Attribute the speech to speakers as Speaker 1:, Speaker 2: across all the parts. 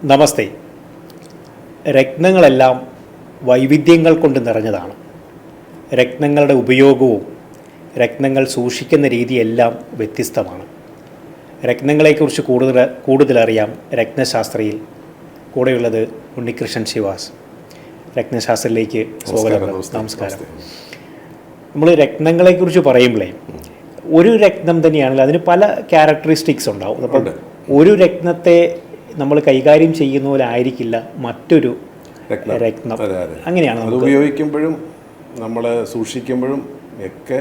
Speaker 1: നമസ്തേ. രത്നങ്ങളെല്ലാം വൈവിധ്യങ്ങൾ കൊണ്ട് നിറഞ്ഞതാണ്. രത്നങ്ങളുടെ ഉപയോഗവും രത്നങ്ങൾ സൂക്ഷിക്കുന്ന രീതിയെല്ലാം വ്യത്യസ്തമാണ്. രത്നങ്ങളെക്കുറിച്ച് കൂടുതലറിയാം രത്നശാസ്ത്രയിൽ. കൂടെയുള്ളത് ഉണ്ണികൃഷ്ണൻ ശിവാസ്. രത്നശാസ്ത്രയിലേക്ക് സ്വാഗതം. നമസ്കാരം. നമ്മൾ രത്നങ്ങളെക്കുറിച്ച് പറയുമ്പോഴേ ഒരു രത്നം തന്നെയാണെങ്കിൽ അതിന് പല ക്യാരക്ടറിസ്റ്റിക്സ് ഉണ്ടാവും. അപ്പം ഒരു രത്നത്തെ നമ്മൾ കൈകാര്യം ചെയ്യുന്ന പോലെ ആയിരിക്കില്ല മറ്റൊരു രത്നം. അങ്ങനെയാണ്
Speaker 2: അത് ഉപയോഗിക്കുമ്പോഴും നമ്മൾ സൂക്ഷിക്കുമ്പോഴും ഒക്കെ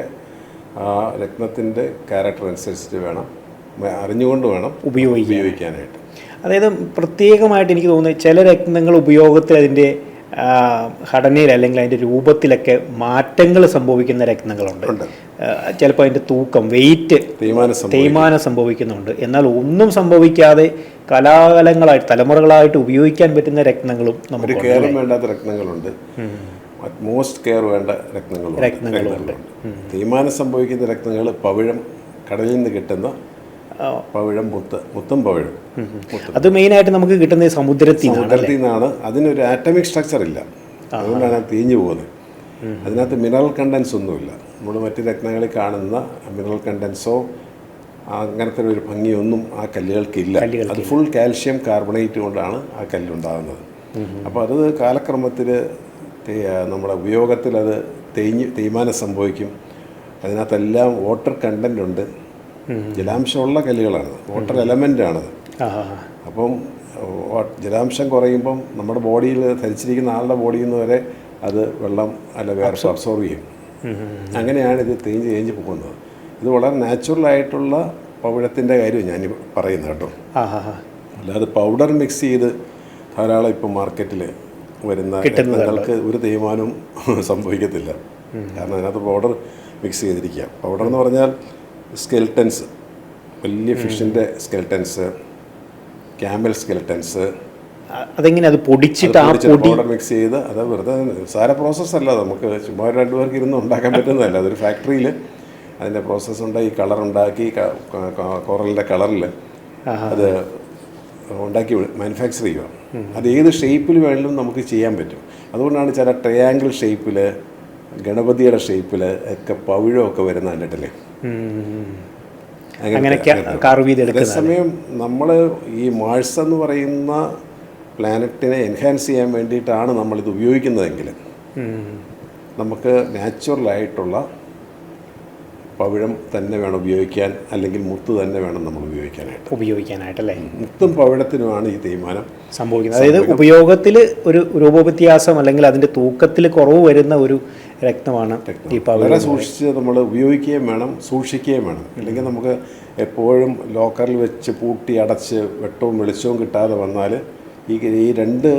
Speaker 2: ആ രത്നത്തിൻ്റെ ക്യാരക്ടർ അനുസരിച്ചിട്ട് വേണം, അറിഞ്ഞുകൊണ്ട് വേണം ഉപയോഗിക്കാനായിട്ട്.
Speaker 1: അതായത് പ്രത്യേകമായിട്ട് എനിക്ക് തോന്നുന്നത് ചില രത്നങ്ങൾ ഉപയോഗത്തിൽ അതിൻ്റെ ഘടനയിൽ അല്ലെങ്കിൽ അതിൻ്റെ രൂപത്തിലൊക്കെ മാറ്റങ്ങൾ സംഭവിക്കുന്ന രത്നങ്ങളുണ്ട്. ചിലപ്പോൾ അതിൻ്റെ തൂക്കം, വെയിറ്റ്, തേയ്മാനം സംഭവിക്കുന്നുണ്ട്. എന്നാൽ ഒന്നും സംഭവിക്കാതെ കലാകാലങ്ങളായിട്ട് തലമുറകളായിട്ട് ഉപയോഗിക്കാൻ പറ്റുന്ന രത്നങ്ങളും നമുക്ക്
Speaker 2: കെയറും വേണ്ടാത്ത രത്നങ്ങളുണ്ട്, മോസ്റ്റ് കെയർ വേണ്ട രത്നങ്ങളുണ്ട്. തേയ്മാനം സംഭവിക്കുന്ന രത്നങ്ങൾ പവിഴം, കടലിൽ നിന്ന് കിട്ടുന്ന പവിഴം, മുത്തും പവിഴം.
Speaker 1: അത് മെയിനായിട്ട് നമുക്ക് കിട്ടുന്നത് സമുദ്രത്തിൽ
Speaker 2: നിന്നാണ്. അതിനൊരു ആറ്റമിക് സ്ട്രക്ചർ ഇല്ല, അതുകൊണ്ടാണ് അത് തീഞ്ഞു പോകുന്നത്. അതിനകത്ത് മിനറൽ കണ്ടൻസ് ഒന്നുമില്ല. നമ്മൾ മറ്റ് രത്നങ്ങളിൽ കാണുന്ന മിനറൽ കണ്ടൻസോ അങ്ങനത്തെ ഒരു ഭംഗിയൊന്നും ആ കല്ലുകൾക്കില്ല. അത് ഫുൾ കാൽഷ്യം കാർബണേറ്റ് കൊണ്ടാണ് ആ കല്ലുണ്ടാകുന്നത്. അപ്പോൾ അത് കാലക്രമത്തിൽ നമ്മുടെ ഉപയോഗത്തിൽ അത് തേയ്മാനം സംഭവിക്കും. അതിനകത്തെല്ലാം വാട്ടർ കണ്ടൻ്റ് ഉണ്ട്, ജലാംശമുള്ള കല്ലുകളാണ്, വാട്ടർ എലമെൻ്റ് ആണത്. അപ്പം ജലാംശം കുറയുമ്പം നമ്മുടെ ബോഡിയിൽ ധരിച്ചിരിക്കുന്ന ആളുടെ ബോഡിയിൽ നിന്ന് വരെ അത് വെള്ളം അല്ല വേറെ അബ്സോർവ് ചെയ്യും. അങ്ങനെയാണ് ഇത് തേഞ്ഞ് പോകുന്നത്. ഇത് വളരെ നാച്ചുറലായിട്ടുള്ള പവിഴത്തിൻ്റെ കാര്യം ഞാൻ പറയുന്നത് കേട്ടോ. അല്ലാതെ പൗഡർ മിക്സ് ചെയ്ത് ധാരാളം ഇപ്പം മാർക്കറ്റിൽ വരുന്ന രത്നങ്ങൾക്ക് ഒരു തേയ്മാനവും സംഭവിക്കത്തില്ല. കാരണം അതിനകത്ത് പൗഡർ മിക്സ് ചെയ്തിരിക്കുക. പൗഡർ എന്ന് പറഞ്ഞാൽ സ്കെൽട്ടൻസ്, വലിയ ഫിഷിൻ്റെ സ്കെൽട്ടൻസ്, ക്യാമൽ സ്കെൽട്ടൻസ്,
Speaker 1: അതെങ്ങനെ അത് പൊടിച്ചിട്ട്
Speaker 2: പൗഡർ മിക്സ് ചെയ്ത്, അത് വെറുതെ സാര പ്രോസസ്സല്ല, നമുക്ക് ചുമ്മാ രണ്ടു പേർക്ക് ഇരുന്ന് ഉണ്ടാക്കാൻ പറ്റുന്നതല്ല. അതൊരു ഫാക്ടറിയിൽ അതിൻ്റെ പ്രോസസ്സ് ഉണ്ടാക്കി കളറുണ്ടാക്കി കോറലിൻ്റെ കളറിൽ അത് ഉണ്ടാക്കി മാനുഫാക്ചർ ചെയ്യുക. അത് ഏത് ഷേപ്പിൽ വേണമെങ്കിലും നമുക്ക് ചെയ്യാൻ പറ്റും. അതുകൊണ്ടാണ് ചില ട്രയാങ്കിൾ ഷേപ്പിൽ, ഗണപതിയുടെ ഷേപ്പിൽ ഒക്കെ പവിഴമൊക്കെ വരുന്ന കണ്ടിട്ടില്ലേ. അതേസമയം നമ്മൾ ഈ മാഴ്സ് എന്ന് പറയുന്ന പ്ലാനറ്റിനെ എൻഹാൻസ് ചെയ്യാൻ വേണ്ടിയിട്ടാണ് നമ്മളിത് ഉപയോഗിക്കുന്നതെങ്കിൽ നമുക്ക് നാച്ചുറലായിട്ടുള്ള പവിഴം തന്നെ വേണം ഉപയോഗിക്കാൻ, അല്ലെങ്കിൽ മുത്ത് തന്നെ വേണം നമ്മൾ ഉപയോഗിക്കാനായിട്ടല്ലേ. മുത്തും പവിഴത്തിനുമാണ് ഈ തേയ്മാനം
Speaker 1: സംഭവിക്കുന്നത്. അതായത് ഉപയോഗത്തിൽ ഒരു രൂപവ്യത്യാസം അല്ലെങ്കിൽ അതിൻ്റെ തൂക്കത്തിൽ കുറവ് വരുന്ന ഒരു രക്തമാണ് ഈ
Speaker 2: വളരെ സൂക്ഷിച്ച് നമ്മൾ ഉപയോഗിക്കുകയും വേണം, സൂക്ഷിക്കുകയും വേണം. അല്ലെങ്കിൽ നമുക്ക് എപ്പോഴും ലോക്കറിൽ വെച്ച് പൂട്ടി അടച്ച് വെട്ടവും വെളിച്ചവും കിട്ടാതെ വന്നാൽ ഈ രണ്ട്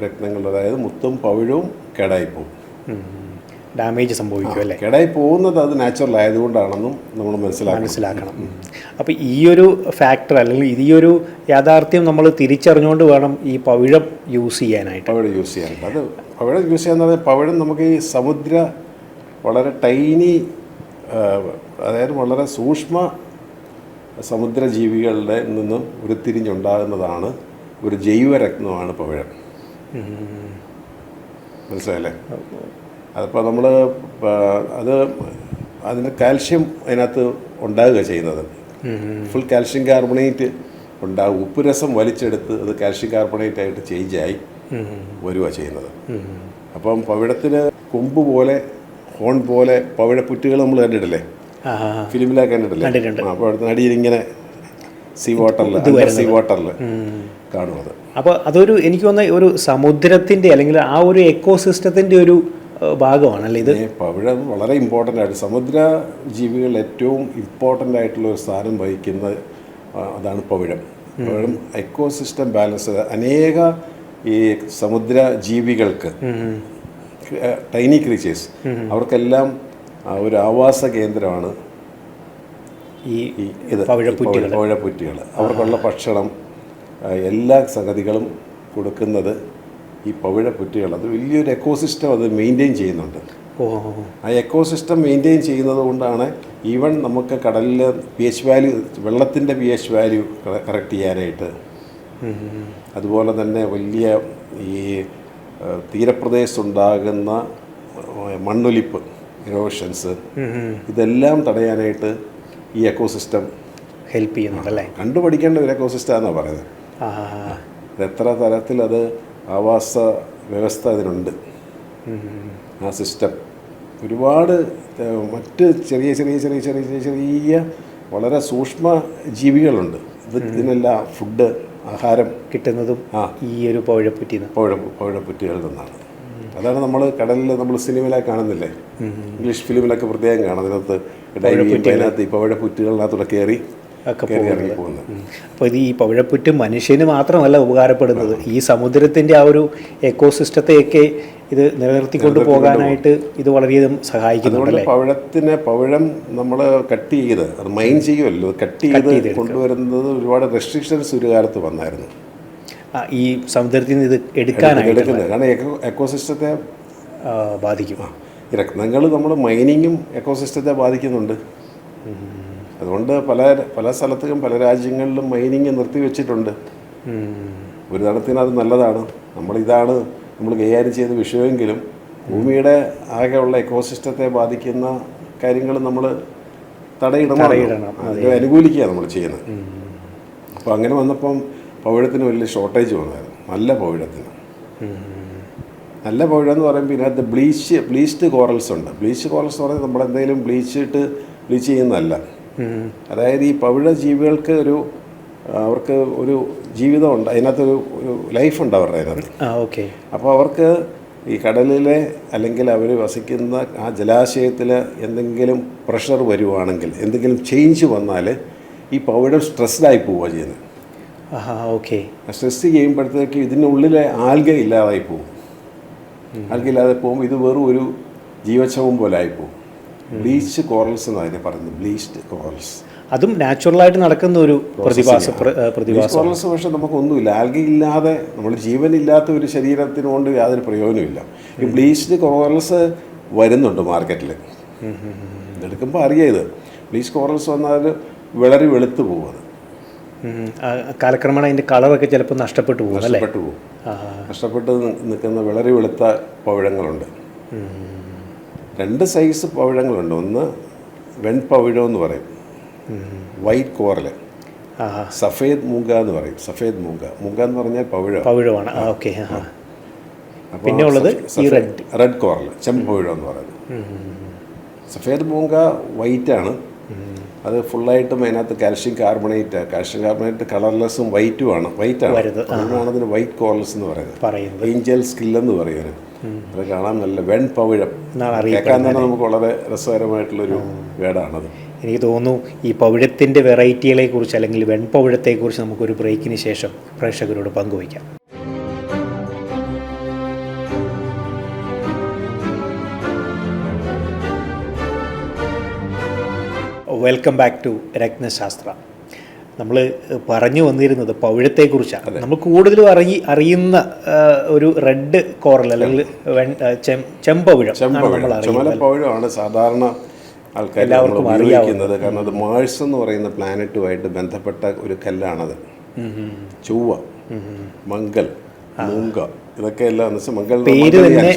Speaker 2: രത്നങ്ങൾ, അതായത് മുത്തും പവിഴവും കേടായിപ്പോവും,
Speaker 1: ഡാമേജ് സംഭവിക്കും അല്ലേ.
Speaker 2: കേടായി പോകുന്നത് അത് നാച്ചുറൽ ആയതുകൊണ്ടാണെന്നും നമ്മൾ മനസ്സിലാക്കണം.
Speaker 1: അപ്പോൾ ഈ ഒരു ഫാക്ടർ അല്ലെങ്കിൽ ഈ ഒരു യാഥാർത്ഥ്യം നമ്മൾ തിരിച്ചറിഞ്ഞുകൊണ്ട് വേണം ഈ പവിഴം യൂസ് ചെയ്യാനായിട്ട്.
Speaker 2: അത് പവിഴം യൂസ് ചെയ്യാന്ന് പറഞ്ഞാൽ പവിഴം നമുക്ക് ഈ സമുദ്ര വളരെ ടൈനി, അതായത് വളരെ സൂക്ഷ്മ സമുദ്രജീവികളുടെ നിന്നും ഉരുത്തിരിഞ്ഞുണ്ടാകുന്നതാണ് ഒരു ജൈവരത്നമാണ് പവിഴം. മനസ്സിലായല്ലേ. അതിപ്പോൾ നമ്മൾ അതിന് കാൽഷ്യം അതിനകത്ത് ഉണ്ടാകുക ചെയ്യുന്നത്. ഫുൾ കാൽഷ്യം കാർബണേറ്റ് ഉണ്ടാകും. ഉപ്പ് രസം വലിച്ചെടുത്ത് അത് കാൽഷ്യം കാർബണേറ്റ് ആയിട്ട് ചേഞ്ചായി വരിക ചെയ്യുന്നത്. അപ്പം പവിഴത്തിന് കൊമ്പ് പോലെ, ഹോൺ പോലെ പവിഴപ്പുറ്റുകൾ നമ്മൾ കണ്ടിട്ടില്ലേ, ഫിലിമിലൊക്കെ കണ്ടിട്ടില്ലേ. അപ്പോൾ അടുത്ത നടിയിലിങ്ങനെ സീ വാട്ടറിൽ കാണും അത്.
Speaker 1: അപ്പോൾ അതൊരു എനിക്ക് തോന്നുന്ന ഒരു സമുദ്രത്തിൻ്റെ അല്ലെങ്കിൽ ആ ഒരു എക്കോസിസ്റ്റത്തിൻ്റെ ഒരു ഭാഗമാണല്ലേ ഇത്.
Speaker 2: പവിഴം വളരെ ഇമ്പോർട്ടൻ്റ് ആയിട്ട് സമുദ്ര ജീവികളിൽ ഏറ്റവും ഇമ്പോർട്ടൻ്റ് ആയിട്ടുള്ള ഒരു സ്ഥാനം വഹിക്കുന്ന അതാണ് പവിഴം. പവിഴം എക്കോസിസ്റ്റം ബാലൻസ്, അനേക ഈ സമുദ്ര ജീവികൾക്ക്, ടൈനി ക്രീച്ചേഴ്സ്, അവർക്കെല്ലാം ഒരു ആവാസ കേന്ദ്രമാണ് ഇത് പവിഴപ്പുറ്റുകൾ. അവർക്കുള്ള ഭക്ഷണം, എല്ലാ സംഗതികളും കൊടുക്കുന്നത് ഈ പവിഴപ്പുറ്റുകൾ. അത് വലിയൊരു എക്കോസിസ്റ്റം അത് മെയിൻറ്റെയിൻ ചെയ്യുന്നുണ്ട്. ആ എക്കോസിസ്റ്റം മെയിൻറ്റെയിൻ ചെയ്യുന്നത് കൊണ്ടാണ് ഈവൻ നമുക്ക് കടലിൽ pH വാല്യൂ, വെള്ളത്തിൻ്റെ pH വാല്യൂ കറക്റ്റ് ചെയ്യാനായിട്ട് അതുപോലെ തന്നെ വലിയ ഈ തീരപ്രദേശത്തുണ്ടാകുന്ന മണ്ണൊലിപ്പ്, ഇറോഷൻസ്, ഇതെല്ലാം തടയാനായിട്ട് ഈ എക്കോസിസ്റ്റം
Speaker 1: ഹെൽപ്പ് ചെയ്യുന്നുണ്ടല്ലേ?
Speaker 2: കണ്ടുപഠിക്കേണ്ട ഒരു എക്കോസിസ്റ്റം എന്നാണ് പറയുന്നത്. അത് എത്ര തരത്തിൽ അത് ആവാസ വ്യവസ്ഥ അതിനുണ്ട്, ആ സിസ്റ്റം ഒരുപാട് മറ്റ് ചെറിയ ചെറിയ ചെറിയ ചെറിയ ചെറിയ ചെറിയ വളരെ സൂക്ഷ്മ ജീവികളുണ്ട്. ഇതിനെല്ലാം ഫുഡ്, ആഹാരം
Speaker 1: കിട്ടുന്നതും ഈ ഒരു
Speaker 2: പവിഴപ്പുറ്റുകളിൽ നിന്നാണ്. അതാണ് നമ്മൾ കടലിൽ നമ്മൾ സിനിമയിലൊക്കെ കാണുന്നില്ലേ, ഇംഗ്ലീഷ് ഫിലിമിലൊക്കെ പ്രത്യേകം കാണാം. അതിനകത്ത് അതിനകത്ത് ഈ പവിഴപ്പുറ്റുകളിനകത്തൂടെ കയറി ഇറങ്ങി പോകുന്നത്.
Speaker 1: അപ്പോൾ ഇത് ഈ പവിഴപ്പുറ്റ് മനുഷ്യന് മാത്രമല്ല ഉപകാരപ്പെടുന്നത്, ഈ സമുദ്രത്തിൻ്റെ ആ ഒരു എക്കോസിസ്റ്റത്തെയൊക്കെ ഇത് നിലനിർത്തിക്കൊണ്ട് പോകാനായിട്ട് ഇത് വളരെയധികം സഹായിക്കുന്നുണ്ട്.
Speaker 2: പവിഴം നമ്മൾ കട്ട് ചെയ്ത് അത് മൈൻ ചെയ്യുമല്ലോ, കട്ട് ചെയ്ത് കൊണ്ടുവരുന്നത് ഒരുപാട് റെസ്ട്രിക്ഷൻസ് ഒരു കാലത്ത് വന്നായിരുന്നു
Speaker 1: ഈ സമുദ്രത്തിൽ നിന്ന് ഇത് എടുക്കുന്നത്.
Speaker 2: കാരണം എക്കോസിസ്റ്റത്തെ
Speaker 1: ബാധിക്കും.
Speaker 2: ഈ രത്നങ്ങൾ നമ്മൾ മൈനിങ്ങും എക്കോസിസ്റ്റത്തെ ബാധിക്കുന്നുണ്ട്. അതുകൊണ്ട് പല സ്ഥലത്തും പല രാജ്യങ്ങളിലും മൈനിങ് നിർത്തിവെച്ചിട്ടുണ്ട്. ഒരു തരത്തിന് അത് നല്ലതാണ്. നമ്മൾ കൈകാര്യം ചെയ്ത വിഷയമെങ്കിലും ഭൂമിയുടെ ആകെയുള്ള എക്കോസിസ്റ്റത്തെ ബാധിക്കുന്ന കാര്യങ്ങൾ നമ്മൾ തടയിടണം, അതിനെ അനുകൂലിക്കുക നമ്മൾ ചെയ്യുന്നത്. അപ്പോൾ അങ്ങനെ വന്നപ്പം പവിഴത്തിന് വലിയ ഷോർട്ടേജ് വന്നായിരുന്നു. നല്ല പവിഴത്തിന് നല്ല പവിഴം എന്ന് പറയുമ്പോൾ ഇതിനകത്ത് ബ്ലീച്ച്ഡ് കോറൽസ് ഉണ്ട്. ബ്ലീച്ച്ഡ് കോറൽസ് എന്ന് പറയുന്നത് നമ്മളെന്തെങ്കിലും ബ്ലീച്ച് ചെയ്യുന്നതല്ല. അതായത് ഈ പവിഴ ജീവികൾക്ക് അവർക്ക് ഒരു ജീവിതമുണ്ട്, അതിനകത്തൊരു ലൈഫുണ്ട് അവരുടെ അതിനകത്ത്. അപ്പോൾ അവർക്ക് ഈ കടലിലെ അല്ലെങ്കിൽ അവർ വസിക്കുന്ന ആ ജലാശയത്തിൽ എന്തെങ്കിലും പ്രഷർ വരുവാണെങ്കിൽ, എന്തെങ്കിലും ചേഞ്ച് വന്നാൽ ഈ പവിഴം സ്ട്രെസ്ഡായി പോവുക ചെയ്യുന്നത്. സ്ട്രെസ് ചെയ്യുമ്പോഴത്തേക്ക് ഇതിനുള്ളിലെ ആൽഗ ഇല്ലാതായി പോകും. ആൽഗ ഇല്ലാതെ പോകുമ്പോൾ ഇത് വെറും ഒരു ജീവച്ഛവം പോലെ ആയിപ്പോവും. ബ്ലീച്ച് കോറൽസ് എന്ന് അതിനെ പറയുന്നത്, ബ്ലീച്ച്ഡ് കോറൽസ്.
Speaker 1: അതും നാച്ചുറലായിട്ട് നടക്കുന്ന ഒരു പ്രതിഭാസം.
Speaker 2: കോറൽസ് പക്ഷേ നമുക്കൊന്നുമില്ല, ആൽഗ ഇല്ലാതെ, നമ്മൾ ജീവനില്ലാത്ത ഒരു ശരീരത്തിനുകൊണ്ട് യാതൊരു പ്രയോജനമില്ല. ഈ ബ്ലീച്ച്ഡ് കോറൽസ് വരുന്നുണ്ട് മാർക്കറ്റിൽ. എടുക്കുമ്പോൾ അറിയാം, ഇത് ബ്ലീച്ച് കോറൽസ് വന്നാൽ വളരെ വെളുത്ത് പോകും.
Speaker 1: കാലക്രമേണ അതിൻ്റെ കളറൊക്കെ ചിലപ്പോൾ നഷ്ടപ്പെട്ടു പോകും.
Speaker 2: നഷ്ടപ്പെട്ട് നിൽക്കുന്ന വളരെ വെളുത്ത പവിഴങ്ങളുണ്ട്. 2 സൈസ് പവിഴങ്ങളുണ്ട്. ഒന്ന് വെൺപവിഴം എന്ന് പറയും, വൈറ്റ് കോറൽ. സഫേദ് മൂങ്ക എന്ന് പറയും. സഫേദ് മൂങ്ക എന്ന് പറഞ്ഞാൽ പവിഴമാണ്.
Speaker 1: പിന്നെ ഉള്ളത്
Speaker 2: റെഡ് കോറൽ, ചെമ്പവിഴം എന്ന് പറയുന്നത്. സഫേദ് മൂങ്ക വൈറ്റാണ്. അത് ഫുള്ളായിട്ടും അതിനകത്ത് കാൽഷ്യം കാർബണേറ്റ് കളർലെസ്സും വൈറ്റാണ്. അതുകൊണ്ടാണ് അതിന് വൈറ്റ് കോറൽസ് എന്ന് പറയുന്നത്. ഏഞ്ചൽ സ്കില്ലെന്ന് പറയുന്നത്. അത് കാണാൻ നല്ല വെൺപവിഴം, കേൾക്കാൻ തന്നെ നമുക്ക് വളരെ രസകരമായിട്ടുള്ളൊരു വേർഡാണത്.
Speaker 1: എനിക്ക് തോന്നുന്നു ഈ പവിഴത്തിൻ്റെ വെറൈറ്റികളെ കുറിച്ച് അല്ലെങ്കിൽ വെൺപവിഴത്തെക്കുറിച്ച് നമുക്കൊരു ബ്രേക്കിന് ശേഷം പ്രേക്ഷകരോട് പങ്കുവയ്ക്കാം. Welcome back to Ratnashastra. നമ്മൾ പറഞ്ഞു വന്നിരുന്നത് പവിഴത്തെക്കുറിച്ചാണ്. നമ്മൾ കൂടുതലും അറിയുന്ന ഒരു റെഡ് കോറൽ അല്ലെങ്കിൽ ചെമ്പവിഴം.
Speaker 2: പവിഴമാണ് സാധാരണ ആൾക്കാർ എല്ലാവർക്കും അറിയാവുന്നത്. കാരണം അത് മാഴ്സ് എന്ന് പറയുന്ന പ്ലാനറ്റുമായിട്ട് ബന്ധപ്പെട്ട ഒരു കല്ലാണത്. ചൊവ്വ, മംഗൽ, മൂങ്ക, ഇതൊക്കെ എല്ലാം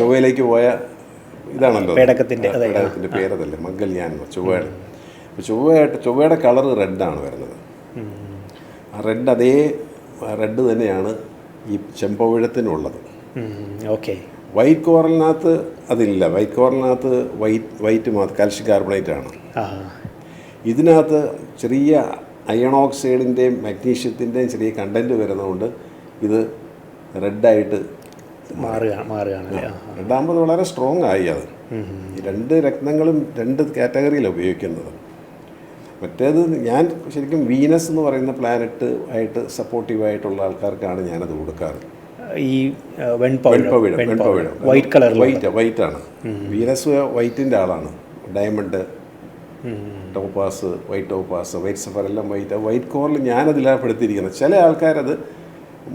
Speaker 2: ചൊവ്വയിലേക്ക് പോയ ഇതാണല്ലോ പേടകത്തിൻ്റെ പേരതല്ലേ മംഗൽയാൻ, ചൊവ്വയുടെ. ചൊവ്വയുടെ കളർ റെഡാണ് വരുന്നത്. ആ അതേ റെഡ് തന്നെയാണ് ഈ ചെമ്പവിഴത്തിനുള്ളത്. വൈറ്റ് കോറലിനകത്ത് അതില്ല. വൈറ്റ് കോറലിനകത്ത് വൈറ്റ് മാത്രം കാൽഷ്യം കാർബണേറ്റ് ആണ്. ഇതിനകത്ത് ചെറിയ അയൺ ഓക്സൈഡിൻ്റെയും മഗ്നീഷ്യത്തിൻ്റെയും ചെറിയ കണ്ടൻറ്റ് വരുന്നതുകൊണ്ട് ഇത് റെഡായിട്ട് റെഡാകുമ്പോൾ വളരെ സ്ട്രോങ് ആയി. അത് ഈ 2 രത്നങ്ങളും 2 കാറ്റഗറിയിലാണ് ഉപയോഗിക്കുന്നത്. മറ്റേത് ഞാൻ ശരിക്കും വീനസ് എന്ന് പറയുന്ന പ്ലാനറ്റ് ആയിട്ട് സപ്പോർട്ടീവായിട്ടുള്ള ആൾക്കാർക്കാണ് ഞാനത് കൊടുക്കാറ്.
Speaker 1: ഈ വെൺപവിഴം
Speaker 2: വൈറ്റാണ്. വീനസ് വൈറ്റിൻ്റെ ആളാണ്. ഡയമണ്ട്, ടോപ്പാസ്, വൈറ്റ് സഫർ എല്ലാം വൈറ്റ് കോറിൽ ഞാനതിലാണ് പെടുത്തിയിരിക്കുന്നത്. ചില ആൾക്കാരത്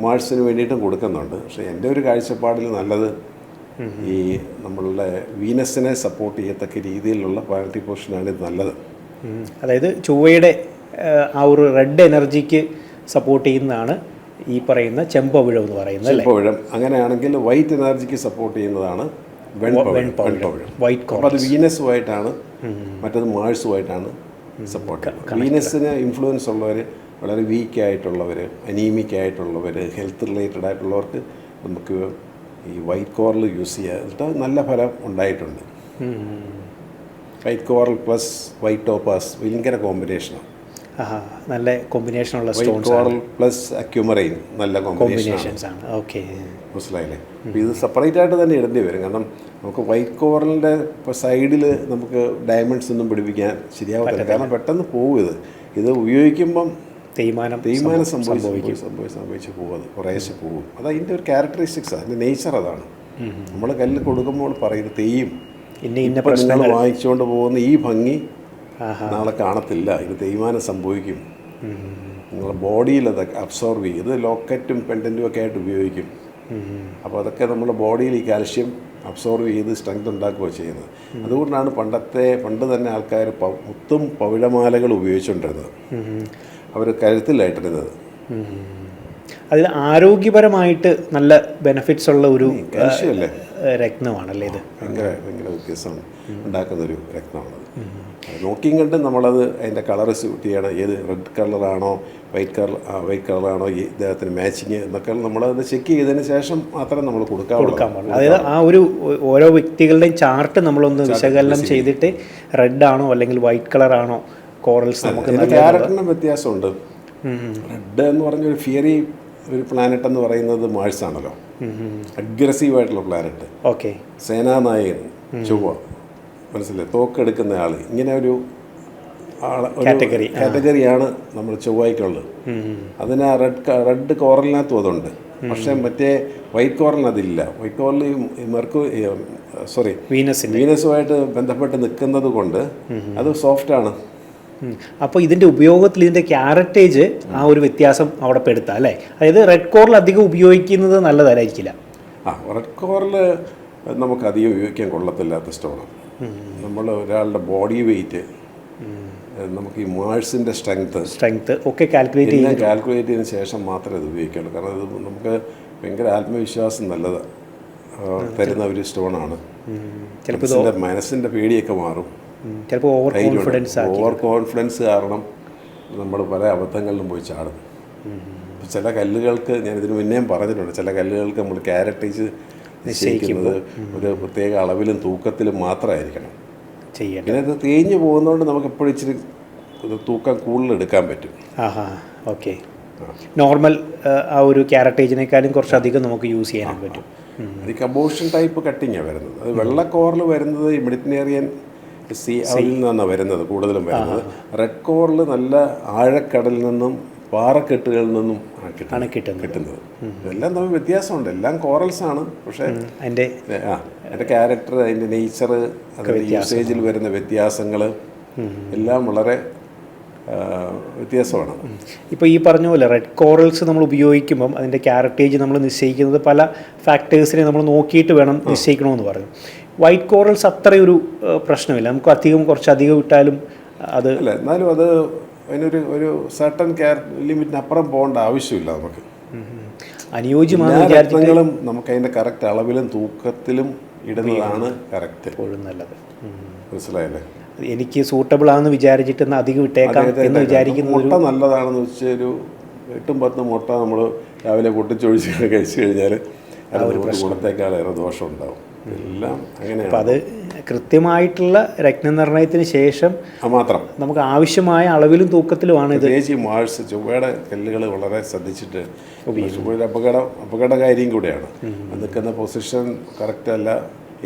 Speaker 2: മാഴ്സിന് വേണ്ടിയിട്ടും കൊടുക്കുന്നുണ്ട്. പക്ഷേ എൻ്റെ ഒരു കാഴ്ചപ്പാടിൽ നല്ലത് ഈ നമ്മളുടെ വീനസിനെ സപ്പോർട്ട് ചെയ്യത്തക്ക രീതിയിലുള്ള പ്ലാനറ്ററി പൊസിഷനാണ് ഇത് നല്ലത്.
Speaker 1: അതായത് ചൊവ്വയുടെ ആ ഒരു റെഡ് എനർജിക്ക് സപ്പോർട്ട് ചെയ്യുന്നതാണ് ഈ പറയുന്ന ചെമ്പവിഴം എന്ന് പറയുന്നത് അല്ലേ?
Speaker 2: ചെമ്പവിഴം അങ്ങനെയാണെങ്കിൽ വൈറ്റ് എനർജിക്ക് സപ്പോർട്ട് ചെയ്യുന്നതാണ് വെൺപവിഴം.
Speaker 1: വൈറ്റ്
Speaker 2: അപ്പോൾ അത് വീനസുമായിട്ടാണ്, മറ്റത് മാഴ്സുമായിട്ടാണ് സപ്പോർട്ട് ചെയ്യുന്നത്. വീനസിന് ഇൻഫ്ലുവൻസ് ഉള്ളവർ, വളരെ വീക്ക് ആയിട്ടുള്ളവർ, അനീമിക് ആയിട്ടുള്ളവർ, ഹെൽത്ത് റിലേറ്റഡ് ആയിട്ടുള്ളവർക്ക് നമുക്ക് ഈ വൈറ്റ് കോറൽ യൂസ് ചെയ്യാതിട്ട് നല്ല ഫലം ഉണ്ടായിട്ടുണ്ട്. White coral plus white topaz ഭയങ്കര കോമ്പിനേഷനാണ്.
Speaker 1: നല്ല കോമ്പിനേഷനുള്ള
Speaker 2: വൈറ്റ് കോറൽ പ്ലസ് അക്യുമറൈൻ നല്ല
Speaker 1: കോമ്പിനേഷൻസ് ആണ്. ഓക്കെ,
Speaker 2: മനസ്സിലായില്ലേ? അപ്പോൾ ഇത് സെപ്പറേറ്റ് ആയിട്ട് തന്നെ ഇടേണ്ടി വരും. കാരണം നമുക്ക് വൈറ്റ് കോറലിൻ്റെ ഇപ്പോൾ സൈഡിൽ നമുക്ക് ഡയമണ്ട്സ് ഒന്നും പിടിപ്പിക്കാൻ ശരിയാവത്തില്ല. കാരണം പെട്ടെന്ന് പോകും ഇത് ഉപയോഗിക്കുമ്പം തേയ്മാനം സംഭവിച്ച് പോകും, കുറേശ്ശെ പോകും. അതതിൻ്റെ ഒരു ക്യാരക്ടറിസ്റ്റിക്സാണ്, അതിൻ്റെ നേച്ചർ അതാണ്. നമ്മൾ കല്ല് കൊടുക്കുമ്പോൾ പറയുന്നത് തെയ്യും നിങ്ങൾ വാങ്ങിച്ചുകൊണ്ട് പോകുന്ന ഈ ഭംഗി നാളെ കാണത്തില്ല, ഇത് തേയ്മാനം സംഭവിക്കും. നിങ്ങളുടെ ബോഡിയിൽ അത് അബ്സോർവ് ചെയ്യും. ഇത് ലോക്കറ്റും പെൻഡൻറ്റും ഒക്കെ ആയിട്ട് ഉപയോഗിക്കും. അപ്പോൾ അതൊക്കെ നമ്മുടെ ബോഡിയിൽ ഈ കാൽഷ്യം അബ്സോർവ് ചെയ്ത് സ്ട്രെങ്ത് ഉണ്ടാക്കുകയാണ് ചെയ്യുന്നത്. അതുകൊണ്ടാണ് പണ്ട് തന്നെ ആൾക്കാർ മുത്തും പവിഴമാലകൾ ഉപയോഗിച്ചുകൊണ്ടിരുന്നത്, അവർ കഴുത്തിലായിട്ടിരുന്നത്.
Speaker 1: അതിൽ ആരോഗ്യപരമായിട്ട് നല്ല ബെനിഫിറ്റ്സ് ഉള്ള ഒരു
Speaker 2: കാൽഷ്യമല്ലേ
Speaker 1: രത്നമാണല്ലേ ഇത്?
Speaker 2: ഭയങ്കര വ്യത്യാസം ഉണ്ടാക്കുന്നൊരു രത്നമാണത്. നോക്കിയും കണ്ട് നമ്മളത് അതിൻ്റെ കളർ സ്യൂട്ട് ചെയ്യണം. ഏത് റെഡ് കളറാണോ വൈറ്റ് കളറാണോ ഈ ഇദ്ദേഹത്തിന് മാച്ചിങ് എന്നൊക്കെ നമ്മളത് ചെക്ക് ചെയ്തതിന് ശേഷം മാത്രമേ നമ്മൾ കൊടുക്കാൻ പാടുള്ളൂ.
Speaker 1: അതായത് ആ ഒരു ഓരോ വ്യക്തികളുടെയും ചാർട്ട് നമ്മളൊന്ന് വിശകലനം ചെയ്തിട്ട് റെഡ് ആണോ അല്ലെങ്കിൽ വൈറ്റ് കളറാണോ കോറൽസ് നമുക്ക്
Speaker 2: ക്യാരക്ടറിന് വ്യത്യാസമുണ്ട്. റെഡ് എന്ന് പറഞ്ഞൊരു ഫിയറി ഒരു പ്ലാനറ്റ് എന്ന് പറയുന്നത് മാഴ്സ് ആണല്ലോ, അഗ്രസീവായിട്ടുള്ള പ്ലാനറ്റ്.
Speaker 1: ഓക്കെ,
Speaker 2: സേനാനായകൻ ചൊവ്വ, മനസ്സിലായി, തോക്കെടുക്കുന്ന ആൾ, ഇങ്ങനെ ഒരു കാറ്റഗറിയാണ് നമ്മൾ ചൊവ്വയ്ക്കുള്ളത്. അതിന് ആ റെഡ് കോറലിനകത്തും അതുണ്ട്. പക്ഷേ മറ്റേ വൈറ്റ് കോറലിന് അതില്ല. വൈറ്റ് കോറൽ വീനസുമായിട്ട് ബന്ധപ്പെട്ട് നിൽക്കുന്നത് കൊണ്ട് അത് സോഫ്റ്റാണ്.
Speaker 1: അപ്പോൾ ഇതിൻ്റെ ഉപയോഗത്തിൽ ഇതിൻ്റെ ക്യാരറ്റേജ് ആ ഒരു വ്യത്യാസം അവിടെ പെടുത്താം അല്ലേ? അതായത് റെഡ് കോറൽ അധികം ഉപയോഗിക്കുന്നത് നല്ലതായിരിക്കില്ല.
Speaker 2: റെഡ് കോറൽ നമുക്ക് അധികം ഉപയോഗിക്കാൻ കൊള്ളത്തില്ലാത്ത സ്റ്റോണാണ്. നമ്മൾ ഒരാളുടെ ബോഡി വെയ്റ്റ്, നമുക്ക് ഈ മാഴ്സിൻ്റെ സ്ട്രെങ്ത് ഒക്കെ കാൽക്കുലേറ്റ് ചെയ്തതിന് ശേഷം മാത്രമേ ഇത് ഉപയോഗിക്കുള്ളൂ. കാരണം ഇത് നമുക്ക് ഭയങ്കര ആത്മവിശ്വാസം നല്ലത് തരുന്ന ഒരു സ്റ്റോണാണ്. ചിലപ്പോൾ മനസ്സിൻ്റെ പേടിയൊക്കെ മാറും.
Speaker 1: ചിലപ്പോൾ ഓവർ
Speaker 2: കോൺഫിഡൻസ് കാരണം നമ്മൾ പല അബദ്ധങ്ങളിലും പോയി ചാടും. ചില കല്ലുകൾക്ക്, ഞാൻ ഇതിന് മുന്നേ പറഞ്ഞിട്ടുണ്ട്, ചില കല്ലുകൾക്ക് നമ്മൾ ക്യാരറ്റൈസ് നിശ്ചയിക്കുന്നത് ഒരു പ്രത്യേക അളവിലും തൂക്കത്തിലും മാത്രമായിരിക്കണം. ഇങ്ങനെ ഇത് തേഞ്ഞു പോകുന്നതുകൊണ്ട് നമുക്ക് എപ്പോഴും ഇച്ചിരി തൂക്കം കൂടുതൽ എടുക്കാൻ പറ്റും.
Speaker 1: ഓക്കെ, നോർമൽ ആ ഒരു ക്യാരറ്റേജിനേക്കാളും കുറച്ചധികം നമുക്ക് യൂസ് ചെയ്യാൻ പറ്റും.
Speaker 2: അത് കമ്പോഷൻ ടൈപ്പ് കട്ടിങ്ങാണ് വരുന്നത്. അത് വെള്ളക്കോറിൽ വരുന്നത് ഈ മെഡിറ്ററേനിയൻ അതിൽ നിന്നാണ് വരുന്നത്, കൂടുതലും വരുന്നത്. റെഡ് കോറിൽ നല്ല ആഴക്കടലിൽ നിന്നും പാറക്കെട്ടുകളിൽ നിന്നും ആണ് കിട്ടുന്നത്. ഇതെല്ലാം തമ്മിൽ വ്യത്യാസമുണ്ട്. എല്ലാം കോറൽസ് ആണ്. പക്ഷേ അതിൻ്റെ ക്യാരക്ടർ, അതിൻ്റെ നേച്ചർ, അതിൻ്റെ യൂസേജിൽ വരുന്ന വ്യത്യാസങ്ങൾ എല്ലാം വളരെ വ്യത്യാസമാണ്.
Speaker 1: ഇപ്പോൾ ഈ പറഞ്ഞ പോലെ റെഡ് കോറൽസ് നമ്മൾ ഉപയോഗിക്കുമ്പം അതിൻ്റെ ക്യാരറ്റേജ് നമ്മൾ നിശ്ചയിക്കുന്നത് പല ഫാക്ടേഴ്സിനെ നമ്മൾ നോക്കിയിട്ട് വേണം നിശ്ചയിക്കണമെന്ന് പറഞ്ഞു. വൈറ്റ് കോറൽസ് അത്രയൊരു പ്രശ്നമില്ല, നമുക്ക് കുറച്ചധികം ഇട്ടാലും അത്
Speaker 2: അല്ല, എന്നാലും അത് അതിനൊരു സർട്ടൺ ലിമിറ്റിനപ്പുറം പോകേണ്ട ആവശ്യമില്ല. നമുക്ക്
Speaker 1: അനുയോജ്യമാണ്
Speaker 2: രത്നങ്ങളും നമുക്ക് അതിൻ്റെ കറക്റ്റ് അളവിലും തൂക്കത്തിലും ഇടുന്നതാണ് കറക്റ്റ്
Speaker 1: നല്ലത്.
Speaker 2: മനസ്സിലായല്ലേ?
Speaker 1: എനിക്ക് സൂട്ടബിൾ ആണെന്ന് വിചാരിച്ചിട്ട് അധികം ഇട്ടേക്കാം എന്ന് വിചാരിക്കുന്നത്.
Speaker 2: മുട്ട നല്ലതാണെന്ന് വെച്ചാൽ ഒരു 8-10 മുട്ട നമ്മൾ രാവിലെ പൊട്ടിച്ചൊഴിച്ച് കഴിച്ചു കഴിഞ്ഞാൽ ഗുണത്തേക്കാളേറെ ദോഷം ഉണ്ടാവും. എല്ലാം അങ്ങനെയാണ്.
Speaker 1: അപ്പം അത് കൃത്യമായിട്ടുള്ള രത്നനിർണയത്തിന് ശേഷം മാത്രം നമുക്ക് ആവശ്യമായ അളവിലും തൂക്കത്തിലുമാണ് ഇത്.
Speaker 2: മാഴ്സ് ചൊവ്വയുടെ കല്ലുകൾ വളരെ ശ്രദ്ധിച്ചിട്ട്, ചൊവ്വയുടെ അപകടകാരിയും കൂടെയാണ്. നിൽക്കുന്ന പൊസിഷൻ കറക്റ്റ് അല്ല.